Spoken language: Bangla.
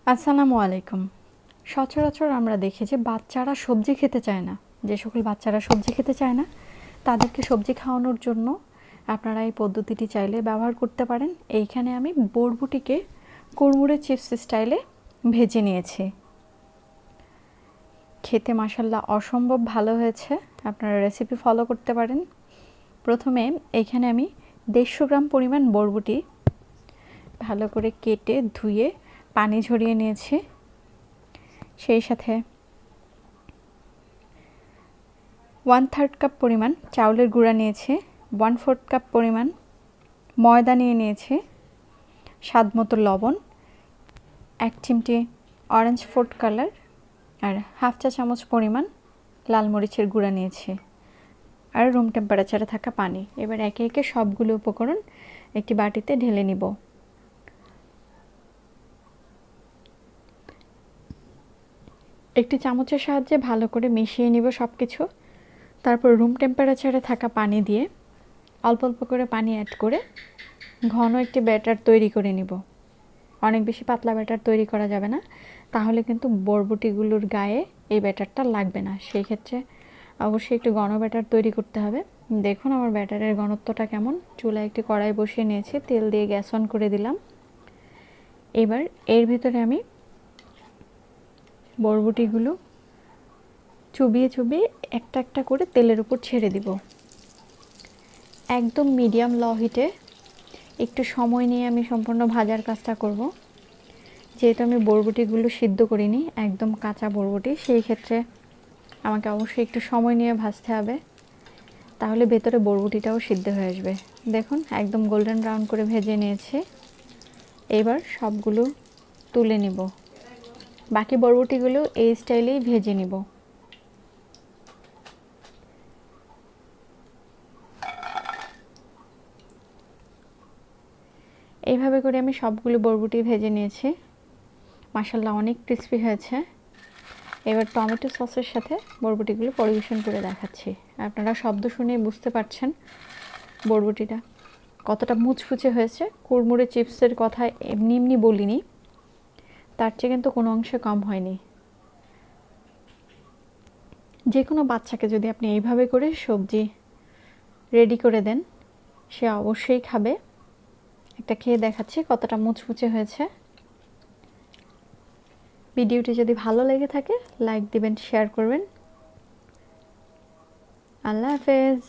আসসালামু আলাইকুম। সচরাচর আমরা দেখি যে বাচ্চারা সবজি খেতে চায় না। যে সকল বাচ্চারা সবজি খেতে চায় না তাদেরকে সবজি খাওয়ানোর জন্য আপনারা এই পদ্ধতিটি চাইলে ব্যবহার করতে পারেন। এইখানে আমি বরবটিকে কুড়মুড়ে চিপস স্টাইলে ভেজে নিয়েছি। খেতে মাশাআল্লাহ অসম্ভব ভালো হয়েছে। আপনারা রেসিপি ফলো করতে পারেন। প্রথমে এইখানে আমি 150 গ্রাম পরিমাণ বরবটি ভালো করে কেটে ধুয়ে পানি ঝরিয়ে নিয়েছি। সেই সাথে 1/3 কাপ পরিমাণ চাউলের গুঁড়া নিয়েছি, 1/4 কাপ পরিমাণ ময়দা নিয়ে নিয়েছি, স্বাদ মতো লবণ, 1 চিমটি অরেঞ্জ ফুড কালার আর 1/2 চা চামচ পরিমাণ লাল মরিচের গুঁড়া নিয়েছি আর রুম টেম্পারেচারে থাকা পানি। এবার একে একে সবগুলো উপকরণ একটি বাটিতে ঢেলে নিব। একটি চামচের সাহায্যে ভালো করে মিশিয়ে নিব সব কিছু। তারপর রুম টেম্পারেচারে থাকা পানি দিয়ে অল্প অল্প করে পানি অ্যাড করে ঘন একটি ব্যাটার তৈরি করে নিব। অনেক বেশি পাতলা ব্যাটার তৈরি করা যাবে না, তাহলে কিন্তু বরবটিগুলোর গায়ে এই ব্যাটারটা লাগবে না। সেই ক্ষেত্রে অবশ্যই একটু ঘন ব্যাটার তৈরি করতে হবে। দেখুন আমার ব্যাটারের ঘনত্বটা কেমন। চুলায় একটি কড়াই বসিয়ে নিয়েছি, তেল দিয়ে গ্যাস অন করে দিলাম। এবার এর ভিতরে আমি বরবটিগুলো চুবিয়ে চুবিয়ে একটা একটা করে তেলের উপর ছেড়ে দিব। একদম মিডিয়াম লো হিটে একটু সময় নিয়ে আমি সম্পূর্ণ ভাজার কাজটা করব। যেহেতু আমি বরবটিগুলো সিদ্ধ করিনি, একদম কাঁচা বরবটি, সেই ক্ষেত্রে আমাকে অবশ্যই একটু সময় নিয়ে ভাজতে হবে, তাহলে ভেতরে বরবটিটাও সিদ্ধ হয়ে আসবে। দেখুন একদম গোল্ডেন ব্রাউন করে ভেজে নিয়েছি। এবার সবগুলো তুলে নিব। বাকি বরবটিগুলো এই স্টাইলেই ভেজে নিব। এইভাবে করে আমি সবগুলো বরবটি ভেজে নিয়েছি। মাশাআল্লাহ অনেক ক্রিস্পি হয়েছে। এবার টমেটো সসের সাথে বরবটিগুলো পরিবেশন করে দেখাচ্ছি। আপনারা শব্দ শুনেই বুঝতে পারছেন বরবটিটা কতটা মুচমুচে হয়েছে। কুড়মুড়ে চিপসের কথা এমনি এমনি বলিনি, তার চেয়ে কিন্তু কোনো অংশে কম হয়নি। যে কোনো বাচ্চাকে যদি আপনি এইভাবে করে সবজি রেডি করে দেন, সে অবশ্যই খাবে। একটা খেয়ে দেখাচ্ছি কতটা মুচমুচে হয়েছে। ভিডিওটি যদি ভালো লেগে থাকে লাইক দিবেন, শেয়ার করবেন। আল্লাহ হাফেজ।